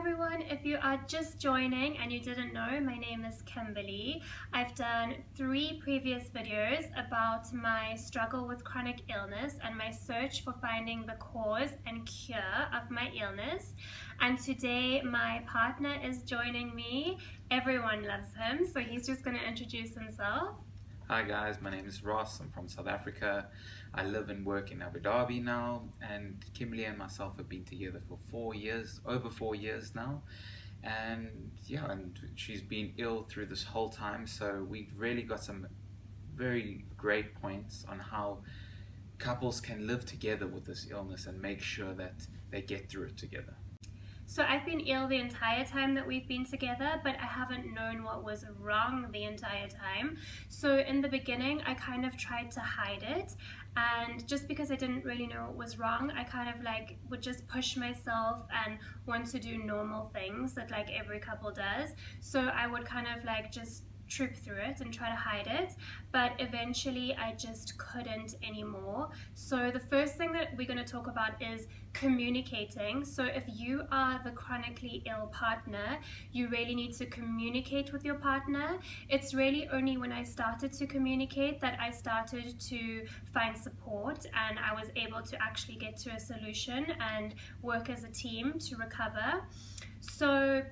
everyone, if you are just joining and you didn't know, my name is Kimberly. I've done 3 previous videos about my struggle with chronic illness and my search for finding the cause and cure of my illness. And today my partner is joining me. Everyone loves him, so he's just going to introduce himself. Hi guys, my name is Ross. I'm from South Africa. I live and work in Abu Dhabi now, and Kimberly and myself have been together for 4 years, over 4 years now. And yeah, and she's been ill through this whole time, so we've really got some very great points on how couples can live together with this illness and make sure that they get through it together. So I've been ill the entire time that we've been together, but I haven't known what was wrong the entire time. So in the beginning, I kind of tried to hide it. And just because I didn't really know what was wrong, I kind of would just push myself and want to do normal things that every couple does. So I would kind of just troop through it and try to hide it, but eventually I just couldn't anymore. So the first thing that we're going to talk about is communicating. So if you are the chronically ill partner, you really need to communicate with your partner. It's really only when I started to communicate that I started to find support and I was able to actually get to a solution and work as a team to recover. So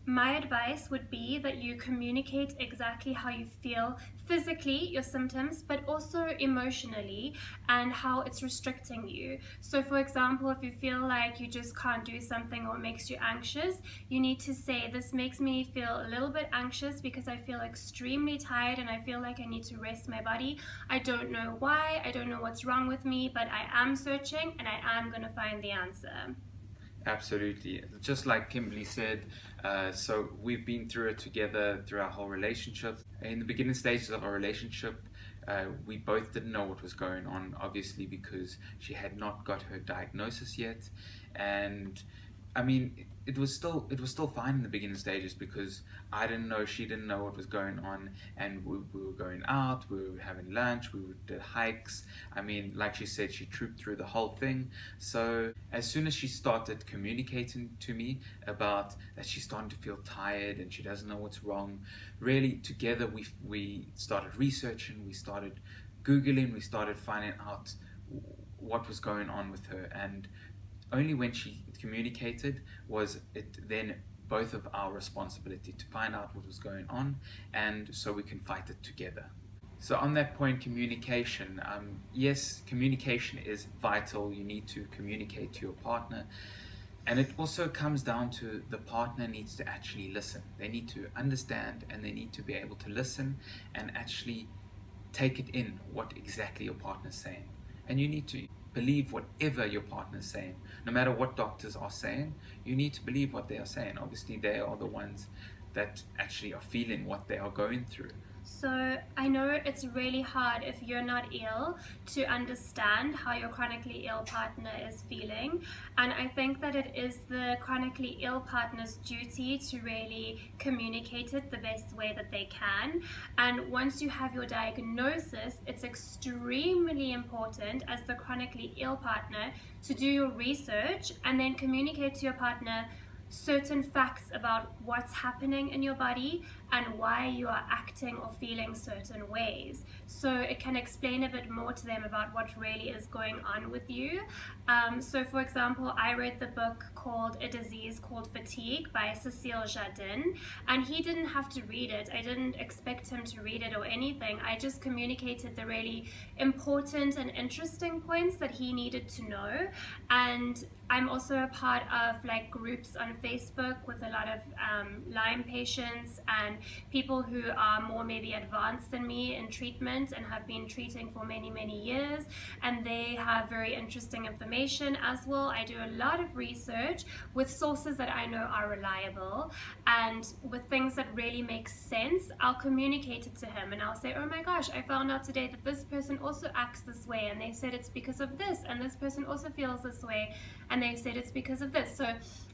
my advice would be that you communicate exactly how you feel physically, your symptoms, but also emotionally and how it's restricting you. So for example, if you feel like you just can't do something or it makes you anxious, you need to say, this makes me feel a little bit anxious because I feel extremely tired and I feel like I need to rest my body. I don't know why, I don't know what's wrong with me, but I am searching and I am going to find the answer. Absolutely. Just like Kimberly said, so we've been through it together through our whole relationship. In the beginning stages of our relationship, we both didn't know what was going on, obviously, because she had not got her diagnosis yet. And I mean, it was still fine in the beginning stages because I didn't know, she didn't know what was going on, and we were going out, we were having lunch, we did hikes. I mean, like she said, she trooped through the whole thing. So as soon as she started communicating to me about that she's starting to feel tired and she doesn't know what's wrong, really together we started researching, we started Googling, we started finding out what was going on with her. And only when she communicated was it then both of our responsibility to find out what was going on, and so we can fight it together. So on that point, communication, yes, communication is vital. You need to communicate to your partner, and it also comes down to the partner needs to actually listen. They need to understand and they need to be able to listen and actually take it in what exactly your partner's saying. And you need to believe whatever your partner's saying. No matter what doctors are saying, you need to believe what they are saying. Obviously, they are the ones that actually are feeling what they are going through. So I know it's really hard if you're not ill to understand how your chronically ill partner is feeling, and I think that it is the chronically ill partner's duty to really communicate it the best way that they can. And once you have your diagnosis, it's extremely important as the chronically ill partner to do your research and then communicate to your partner certain facts about what's happening in your body and why you are acting or feeling certain ways. So it can explain a bit more to them about what really is going on with you. So for example, I read the book called A Disease Called Fatigue by Cecile Jardin, and he didn't have to read it. I didn't expect him to read it or anything. I just communicated the really important and interesting points that he needed to know. And I'm also a part of groups on Facebook with a lot of Lyme patients and people who are more maybe advanced than me in treatment and have been treating for many years, and they have very interesting information as well. I do a lot of research with sources that I know are reliable, and with things that really make sense, I'll communicate it to him and I'll say, oh my gosh, I found out today that this person also acts this way and they said it's because of this, and this person also feels this way and they said it's because of this. So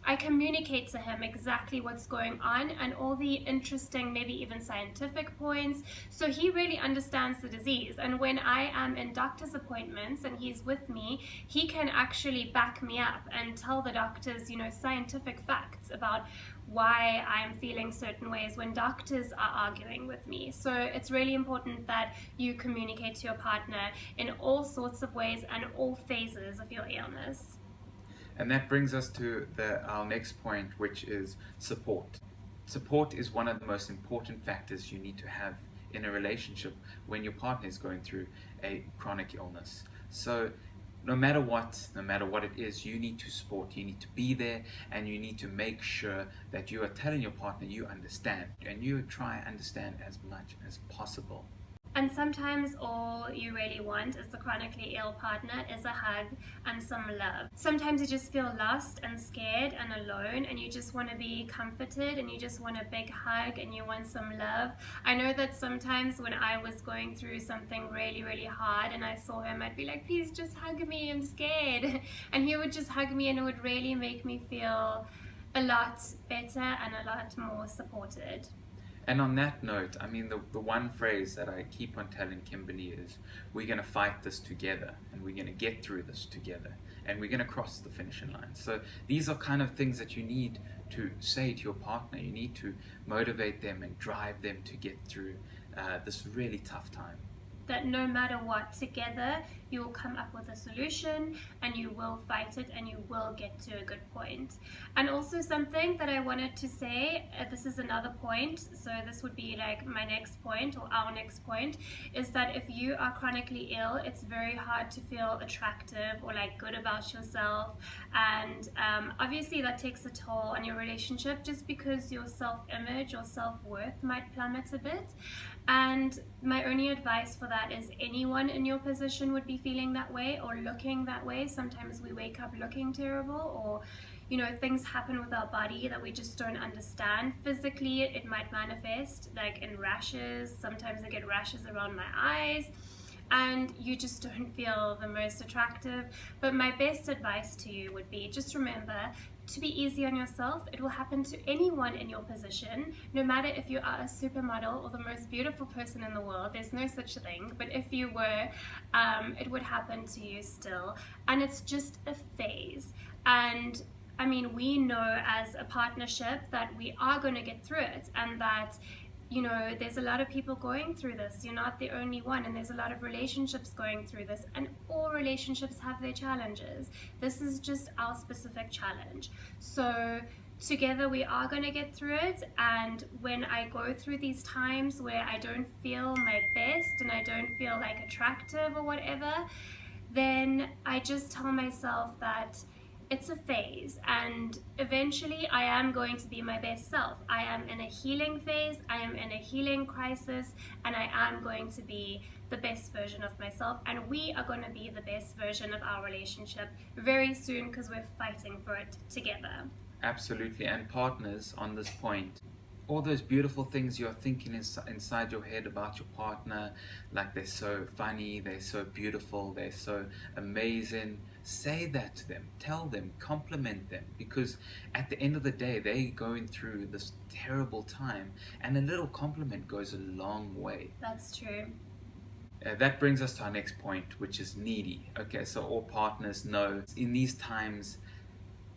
I communicate communicate to him exactly what's going on and all the interesting, maybe even scientific points, so he really understands the disease. And when I am in doctor's appointments and he's with me, he can actually back me up and tell the doctors, scientific facts about why I'm feeling certain ways when doctors are arguing with me. So it's really important that you communicate to your partner in all sorts of ways and all phases of your illness. And that brings us to our next point, which is support. Support is one of the most important factors you need to have in a relationship when your partner is going through a chronic illness. So no matter what it is, you need to support, you need to be there, and you need to make sure that you are telling your partner you understand, and you try and understand as much as possible. And sometimes all you really want as a chronically ill partner is a hug and some love. Sometimes you just feel lost and scared and alone, and you just want to be comforted, and you just want a big hug, and you want some love. I know that sometimes when I was going through something really, really hard and I saw him, I'd be like, please just hug me, I'm scared. And he would just hug me, and it would really make me feel a lot better and a lot more supported. And on that note, I mean, the one phrase that I keep on telling Kimberly is, we're going to fight this together, and we're going to get through this together, and we're going to cross the finishing line. So these are kind of things that you need to say to your partner. You need to motivate them and drive them to get through this really tough time. That no matter what, together you will come up with a solution, and you will fight it, and you will get to a good point. And also something that I wanted to say, this is another point, so this would be like my next point or our next point, is that if you are chronically ill, it's very hard to feel attractive or like good about yourself, and obviously that takes a toll on your relationship, just because your self-image or self-worth might plummet a bit. And my only advice for that is, anyone in your position would be feeling that way or looking that way. Sometimes we wake up looking terrible, or things happen with our body that we just don't understand. Physically, it might manifest like in rashes. Sometimes I get rashes around my eyes, and you just don't feel the most attractive. But my best advice to you would be, just remember to be easy on yourself. It will happen to anyone in your position, no matter if you are a supermodel or the most beautiful person in the world. There's no such thing, but if you were, it would happen to you still, and it's just a phase. And I mean, we know as a partnership that we are going to get through it, and that there's a lot of people going through this. You're not the only one, and there's a lot of relationships going through this, and all relationships have their challenges. This is just our specific challenge. So together we are going to get through it. And when I go through these times where I don't feel my best and I don't feel like attractive or whatever, then I just tell myself that it's a phase, and eventually I am going to be my best self. I am in a healing phase, I am in a healing crisis, and I am going to be the best version of myself, and we are going to be the best version of our relationship very soon, because we're fighting for it together. Absolutely. And partners, on this point, all those beautiful things you're thinking inside your head about your partner, like they're so funny, they're so beautiful, they're so amazing, say that to them, tell them, compliment them, because at the end of the day, they're going through this terrible time, and a little compliment goes a long way. That's true. That brings us to our next point, which is needy. Okay, so all partners know in these times,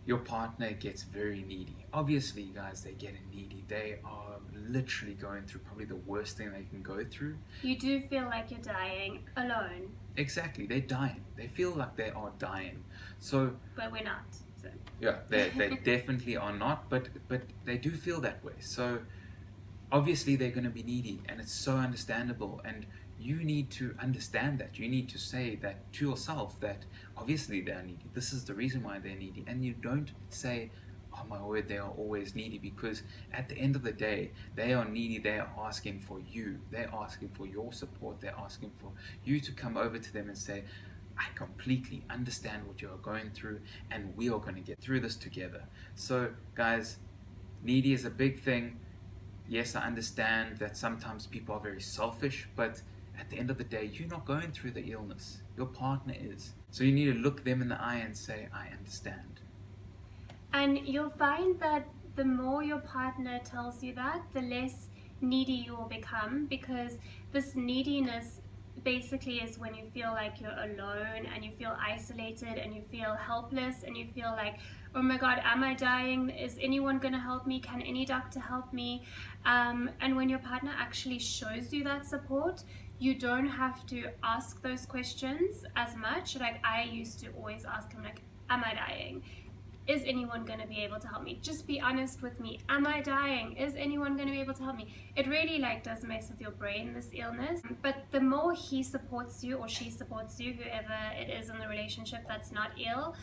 your partner gets very needy. Obviously, guys, they're getting needy. They are literally going through probably the worst thing they can go through. You do feel like you're dying alone. Exactly, they're dying. They feel like they are dying. So, but we're not. So. Yeah, they definitely are not, but they do feel that way. So obviously they're going to be needy, and it's so understandable, and you need to understand that. You need to say that to yourself, that obviously they're needy. This is the reason why they're needy. And you don't say, oh my word, they are always needy, because at the end of the day, they are needy. They are asking for you. They're asking for your support. They're asking for you to come over to them and say, I completely understand what you are going through, and we are going to get through this together. So guys, needy is a big thing. Yes, I understand that sometimes people are very selfish, but at the end of the day, you're not going through the illness. Your partner is. So you need to look them in the eye and say, I understand. And you'll find that the more your partner tells you that, the less needy you will become, because this neediness basically is when you feel like you're alone and you feel isolated and you feel helpless and you feel like, oh my god, am I dying? Is anyone going to help me? Can any doctor help me? And when your partner actually shows you that support, you don't have to ask those questions as much. Like, I used to always ask him, like, am I dying? Is anyone going to be able to help me? Just be honest with me. Am I dying? Is anyone going to be able to help me? It really like does mess with your brain, this illness. But the more he supports you or she supports you, whoever it is in the relationship that's not ill,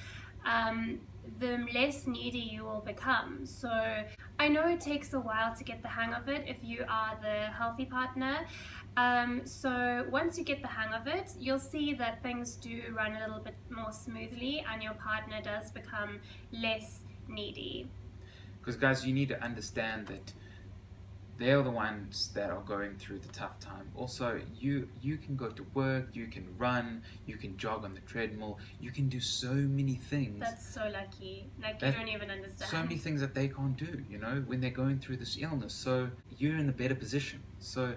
the less needy you will become. So I know it takes a while to get the hang of it if you are the healthy partner. So once you get the hang of it, you'll see that things do run a little bit more smoothly and your partner does become less needy. Because guys, you need to understand that they're the ones that are going through the tough time. Also, you can go to work, you can run, you can jog on the treadmill, you can do so many things. That's so lucky. Like, you don't even understand. So many things that they can't do, when they're going through this illness. So you're in a better position. So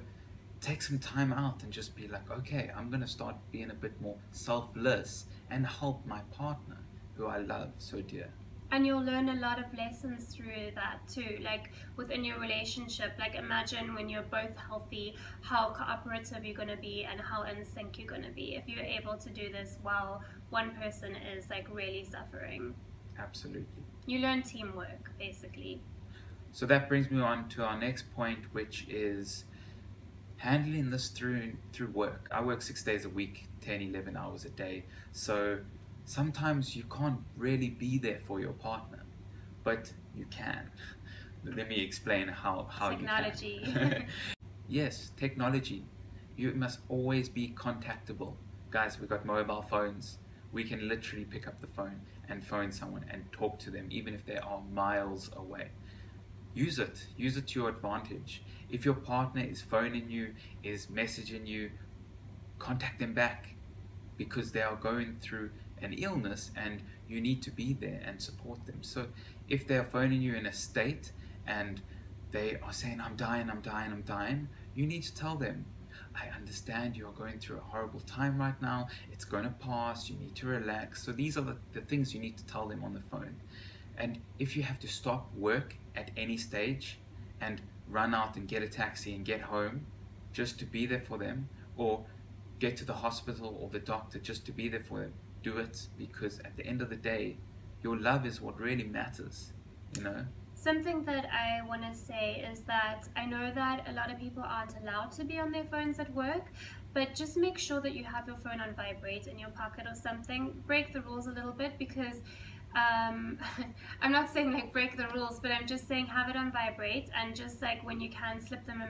take some time out and just be like, okay, I'm going to start being a bit more selfless and help my partner, who I love so dear. And you'll learn a lot of lessons through that too, like within your relationship. Like, imagine when you're both healthy, how cooperative you're going to be and how in sync you're going to be if you're able to do this while one person is like really suffering. Absolutely. You learn teamwork, basically. So that brings me on to our next point, which is handling this through work. I work 6 days a week, 10, 11 hours a day. So sometimes you can't really be there for your partner, but you can. Let me explain how Technology. You can. Yes, technology. You must always be contactable. Guys, we've got mobile phones. We can literally pick up the phone and phone someone and talk to them, even if they are miles away. Use it to your advantage. If your partner is phoning you, is messaging you, contact them back, because they are going through an illness and you need to be there and support them. So if they are phoning you in a state and they are saying, I'm dying, you need to tell them, I understand you are going through a horrible time right now, it's going to pass, you need to relax. So these are the things you need to tell them on the phone. And if you have to stop work at any stage and run out and get a taxi and get home just to be there for them, or get to the hospital or the doctor just to be there for them, do it, because at the end of the day, your love is what really matters, Something that I want to say is that I know that a lot of people aren't allowed to be on their phones at work, but just make sure that you have your phone on vibrate in your pocket or something. Break the rules a little bit, because I'm not saying like break the rules, but I'm just saying have it on vibrate, and just like when you can slip them a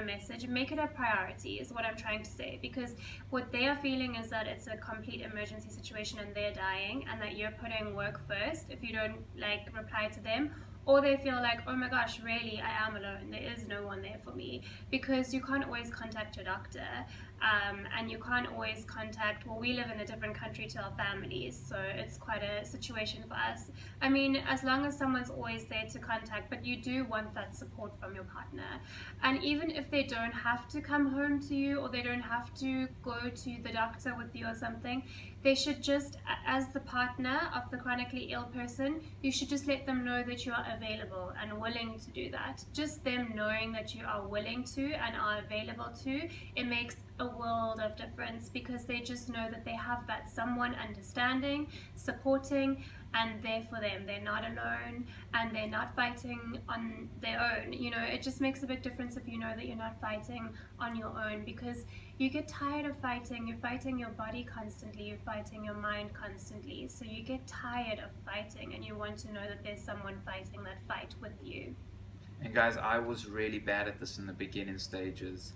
message, make it a priority is what I'm trying to say, because what they are feeling is that it's a complete emergency situation and they're dying, and that you're putting work first if you don't like reply to them. Or they feel like, oh my gosh, really, I am alone. There is no one there for me. Because you can't always contact your doctor. And you can't always contact, well, we live in a different country to our families, so it's quite a situation for us. I mean, as long as someone's always there to contact, but you do want that support from your partner. And even if they don't have to come home to you, or they don't have to go to the doctor with you or something, they should just, as the partner of the chronically ill person, you should just let them know that you are available and willing to do that. Just them knowing that you are willing to and are available to, it makes a world of difference, because they just know that they have that someone understanding, supporting, and there for them. They're not alone and they're not fighting on their own. It just makes a big difference if you know that you're not fighting on your own, because you get tired of fighting. You're fighting your body constantly, you're fighting your mind constantly, so you get tired of fighting and you want to know that there's someone fighting that fight with you. And guys, I was really bad at this in the beginning stages,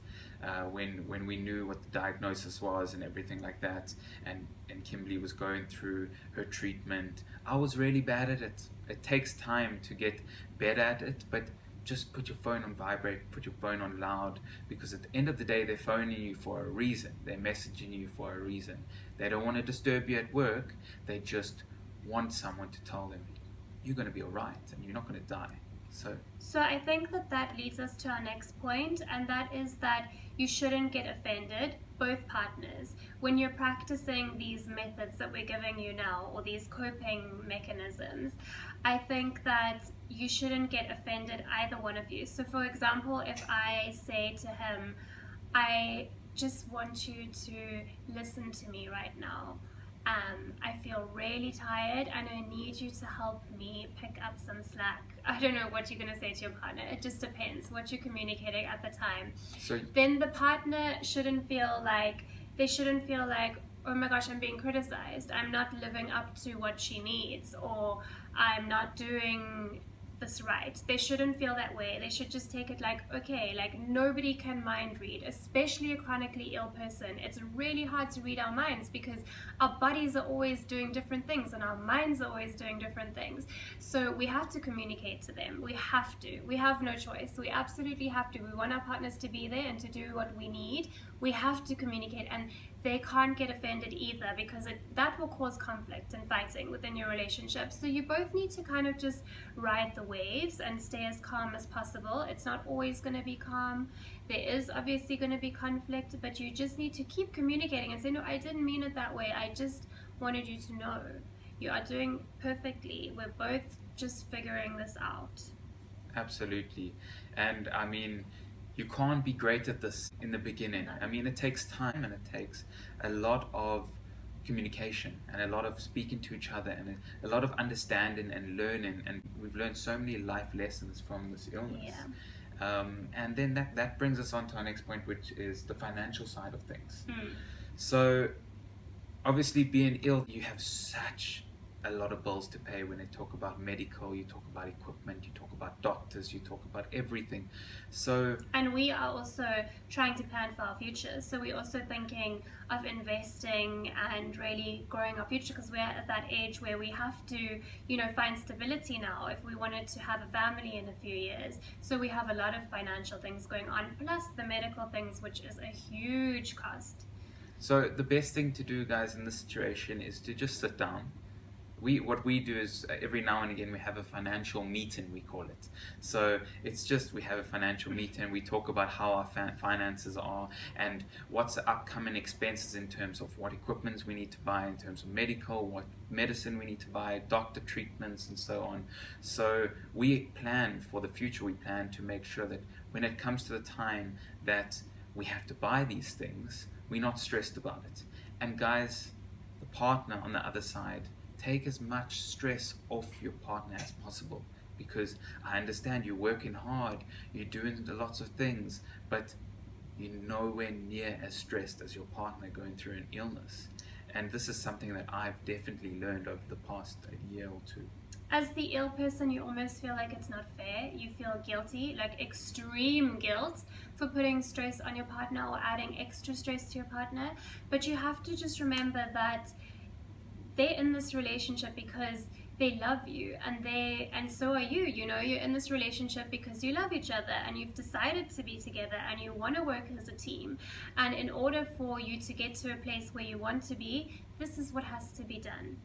when we knew what the diagnosis was and everything like that, and Kimberly was going through her treatment. I was really bad at it. It takes time to get better at it, but just put your phone on vibrate, put your phone on loud, because at the end of the day, they're phoning you for a reason. They're messaging you for a reason. They don't want to disturb you at work. They just want someone to tell them, you're going to be all right and you're not going to die. So I think that leads us to our next point, and that is that you shouldn't get offended, both partners, when you're practicing these methods that we're giving you now, or these coping mechanisms. I think that you shouldn't get offended, either one of you. So for example, if I say to him, I just want you to listen to me right now. I feel really tired and I need you to help me pick up some slack. I don't know what you're going to say to your partner. It just depends what you're communicating at the time. So then the partner shouldn't feel like, oh my gosh, I'm being criticized. I'm not living up to what she needs, or I'm not doing this right. They shouldn't feel that way. They should just take it like, okay, like nobody can mind read, especially a chronically ill person. It's really hard to read our minds because our bodies are always doing different things and our minds are always doing different things. So we have to communicate to them. We have to. We have no choice. We absolutely have to. We want our partners to be there and to do what we need. We have to communicate, and they can't get offended either, because that will cause conflict and fighting within your relationship. So you both need to kind of just ride the waves and stay as calm as possible. It's not always going to be calm. There is obviously going to be conflict, but you just need to keep communicating and say, no, I didn't mean it that way. I just wanted you to know you are doing perfectly. We're both just figuring this out. absolutely. And I mean, you can't be great at this in the beginning. I mean, it takes time and it takes a lot of communication and a lot of speaking to each other and a lot of understanding and learning. And we've learned so many life lessons from this illness. Yeah. And then that brings us on to our next point, which is the financial side of things. Mm. So, obviously, being ill, you have such a lot of bills to pay. When they talk about medical, you talk about equipment, you talk about doctors, you talk about everything. So, and we are also trying to plan for our future. So we're also thinking of investing and really growing our future, because we're at that age where we have to, find stability now if we wanted to have a family in a few years. So we have a lot of financial things going on, plus the medical things, which is a huge cost. So the best thing to do, guys, in this situation is to just sit down. What we do is every now and again we have a financial meeting, we call it. So it's just we have a financial meeting, we talk about how our finances are and what's the upcoming expenses in terms of what equipment we need to buy, in terms of medical, what medicine we need to buy, doctor treatments and so on. So we plan for the future. We plan to make sure that when it comes to the time that we have to buy these things, we're not stressed about it. And guys, the partner on the other side, take as much stress off your partner as possible, because I understand you're working hard, you're doing lots of things, but you're nowhere near as stressed as your partner going through an illness. And this is something that I've definitely learned over the past year or two. As the ill person, you almost feel like it's not fair. You feel guilty, like extreme guilt, for putting stress on your partner or adding extra stress to your partner. But you have to just remember that they're in this relationship because they love you, and so are you. You're in this relationship because you love each other and you've decided to be together and you want to work as a team. And in order for you to get to a place where you want to be, this is what has to be done.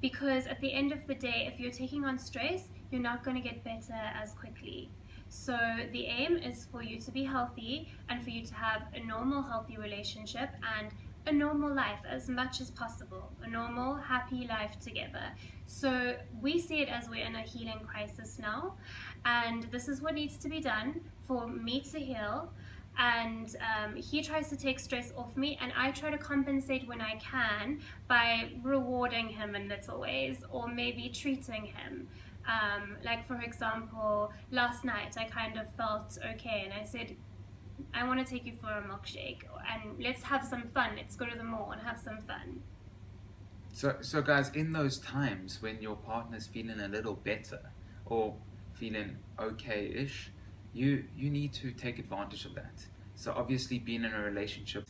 Because at the end of the day, if you're taking on stress, you're not going to get better as quickly. So the aim is for you to be healthy and for you to have a normal, healthy relationship and a normal life as much as possible, a normal, happy life together. So we see it as we're in a healing crisis now, and this is what needs to be done for me to heal. And he tries to take stress off me, and I try to compensate when I can by rewarding him in little ways, or maybe treating him. Like for example, last night I kind of felt okay and I said, I want to take you for a milkshake and let's have some fun. Let's go to the mall and have some fun. So guys, in those times when your partner's feeling a little better or feeling okay-ish, you need to take advantage of that. So obviously being in a relationship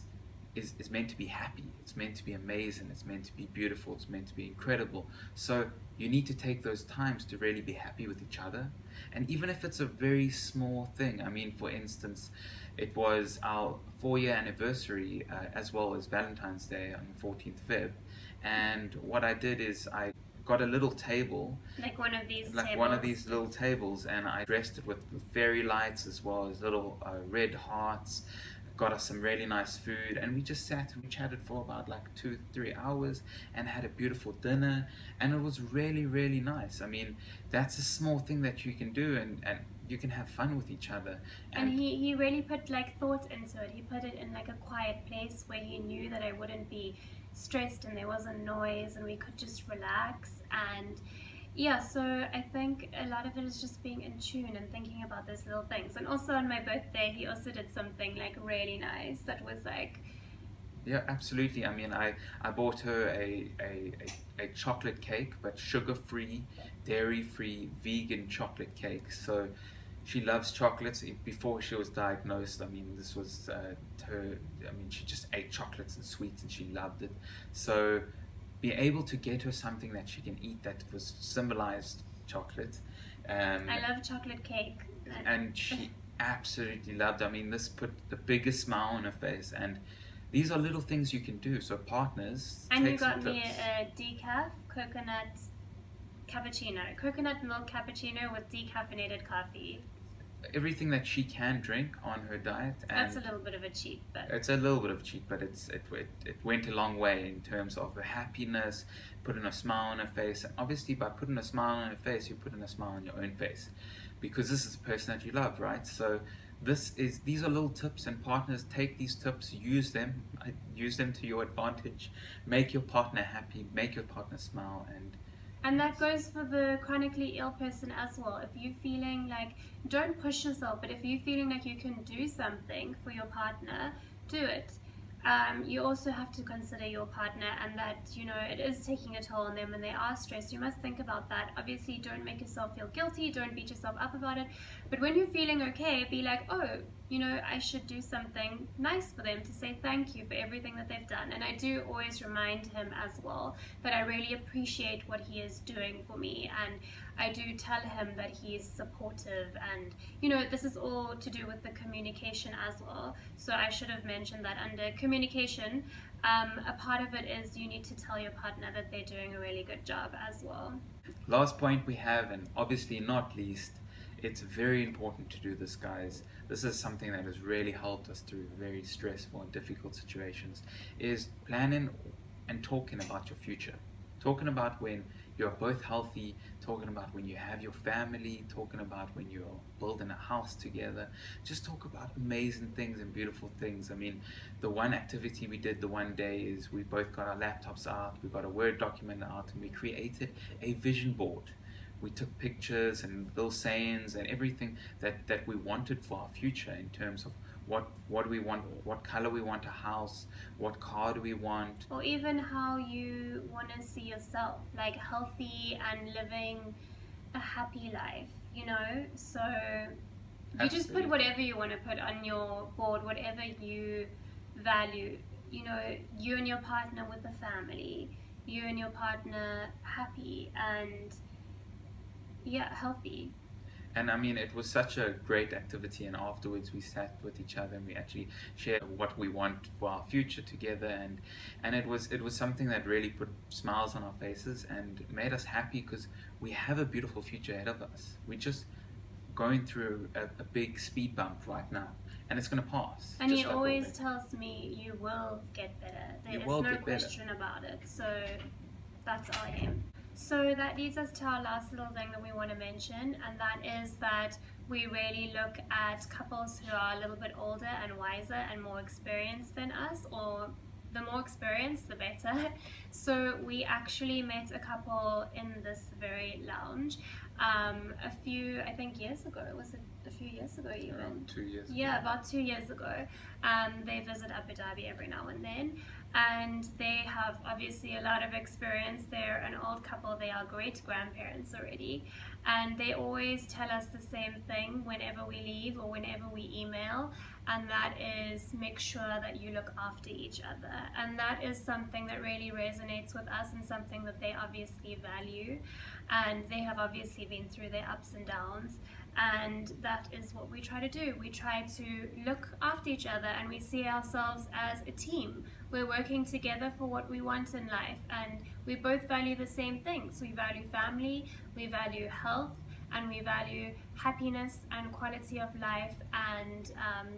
is meant to be happy, it's meant to be amazing, it's meant to be beautiful, it's meant to be incredible. So you need to take those times to really be happy with each other. And even if it's a very small thing, I mean, for instance, it was our 4-year anniversary as well as Valentine's Day on the 14th Feb. And what I did is I got a little table, Like one of these like tables. one of these little tables, and I dressed it with fairy lights as well as little red hearts. Got us some really nice food, and we just sat and we chatted for about like 2-3 hours and had a beautiful dinner, and it was really, really nice. I mean, that's a small thing that you can do, and you can have fun with each other. And he really put like thought into it. He put it in like a quiet place where he knew that I wouldn't be stressed and there wasn't noise and we could just relax. And yeah, so I think a lot of it is just being in tune and thinking about those little things. And also on my birthday, he also did something like really nice that was like, Yeah, absolutely. I mean, I bought her a chocolate cake, but sugar-free, dairy-free, vegan chocolate cake. So she loves chocolates. Before she was diagnosed, I mean, this was her. I mean, she just ate chocolates and sweets, and she loved it. So be able to get her something that she can eat that was symbolized chocolate. I love chocolate cake. And she absolutely loved. I mean, this put the biggest smile on her face, and these are little things you can do. So partners, And you take some got me tips. a decaf coconut milk cappuccino with decaffeinated coffee. Everything that she can drink on her diet, and That's a little bit of a cheat, but it's a little bit of cheat, but it went a long way in terms of her happiness, putting a smile on her face. And obviously, by putting a smile on her face, you're putting a smile on your own face, because this is the person that you love, right? So these are little tips, and partners, take these tips, use them to your advantage, make your partner happy, make your partner smile, and that goes for the chronically ill person as well. If you're feeling like, don't push yourself, but if you're feeling like you can do something for your partner, do it. You also have to consider your partner, and that, you know, it is taking a toll on them when they are stressed. You must think about that. Obviously, don't make yourself feel guilty, don't beat yourself up about it, but when you're feeling okay, be like, oh, you know, I should do something nice for them to say thank you for everything that they've done. And I do always remind him as well that I really appreciate what he is doing for me, and I do tell him that he is supportive, and you know, this is all to do with the communication as well. So I should have mentioned that under communication, a part of it is you need to tell your partner that they're doing a really good job as well. last point we have, and obviously not least, it's very important to do this, guys. This is something that has really helped us through very stressful and difficult situations, is planning and talking about your future. Talking about when you're both healthy, talking about when you have your family, talking about when you're building a house together. Just talk about amazing things and beautiful things. I mean, the one activity we did the one day is we both got our laptops out, we got a Word document out, and we created a vision board. We took pictures and little sayings and everything that we wanted for our future, in terms of what do we want, what color we want a house, what car do we want, Or even how you want to see yourself, like healthy and living a happy life, you know? So you just Absolutely. put whatever you want to put on your board, whatever you value, you know, you and your partner with the family, you and your partner happy and yeah, healthy. And I mean, it was such a great activity, and afterwards we sat with each other and we actually shared what we want for our future together, and it was something that really put smiles on our faces and made us happy, because we have a beautiful future ahead of us. We're just going through a big speed bump right now, and it's going to pass. And just he like always always. tells me, you will get better. There You is will no get better. question about it. So that's our aim. So that leads us to our last little thing that we want to mention, and that is that we really look at couples who are a little bit older and wiser and more experienced than us, or the more experienced, the better. So we actually met a couple in this very lounge a few, I think, years ago. Was it a few years ago even? Around 2 years ago. Yeah, about 2 years ago. They visit Abu Dhabi every now and then, and they have obviously a lot of experience. They're an old couple, they are great grandparents already, and they always tell us the same thing whenever we leave or whenever we email, and that is, make sure that you look after each other. And that is something that really resonates with us, and something that they obviously value, and they have obviously been through their ups and downs, and that is what we try to do. We try to look after each other, and we see ourselves as a team. we're working together for what we want in life, and we both value the same things. We value family, we value health, and we value happiness and quality of life, and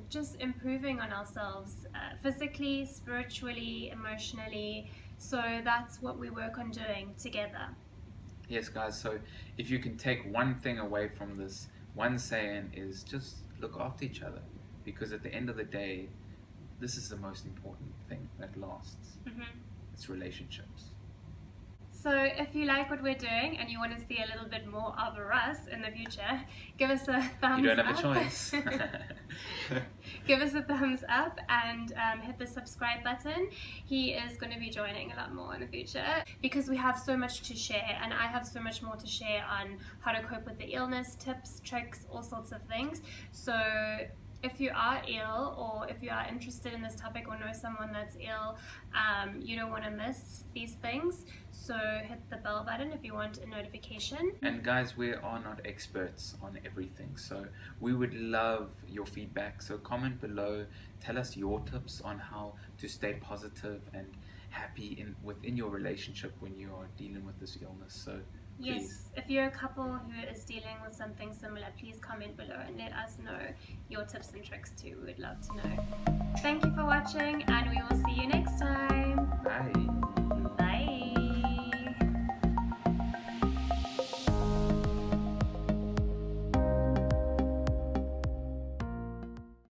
just improving on ourselves physically, spiritually, emotionally. So that's what we work on doing together. Yes, guys, so if you can take one thing away from this, one saying is just look after each other, because at the end of the day, this is the most important thing that lasts. It's relationships. So if you like what we're doing and you want to see a little bit more of us in the future, give us a thumbs up. You don't have a choice. Give us a thumbs up and hit the subscribe button. He is going to be joining a lot more in the future because we have so much to share, and I have so much more to share on how to cope with the illness, tips, tricks, all sorts of things. So if you are ill, or if you are interested in this topic or know someone that's ill, you don't want to miss these things. So hit the bell button if you want a notification. And guys, we are not experts on everything, so we would love your feedback. So comment below, tell us your tips on how to stay positive and happy within your relationship when you are dealing with this illness. So yes, please. if you're a couple who is dealing with something similar, please comment below and let us know your tips and tricks too. We would love to know. Thank you for watching, and we will see you next time. Bye.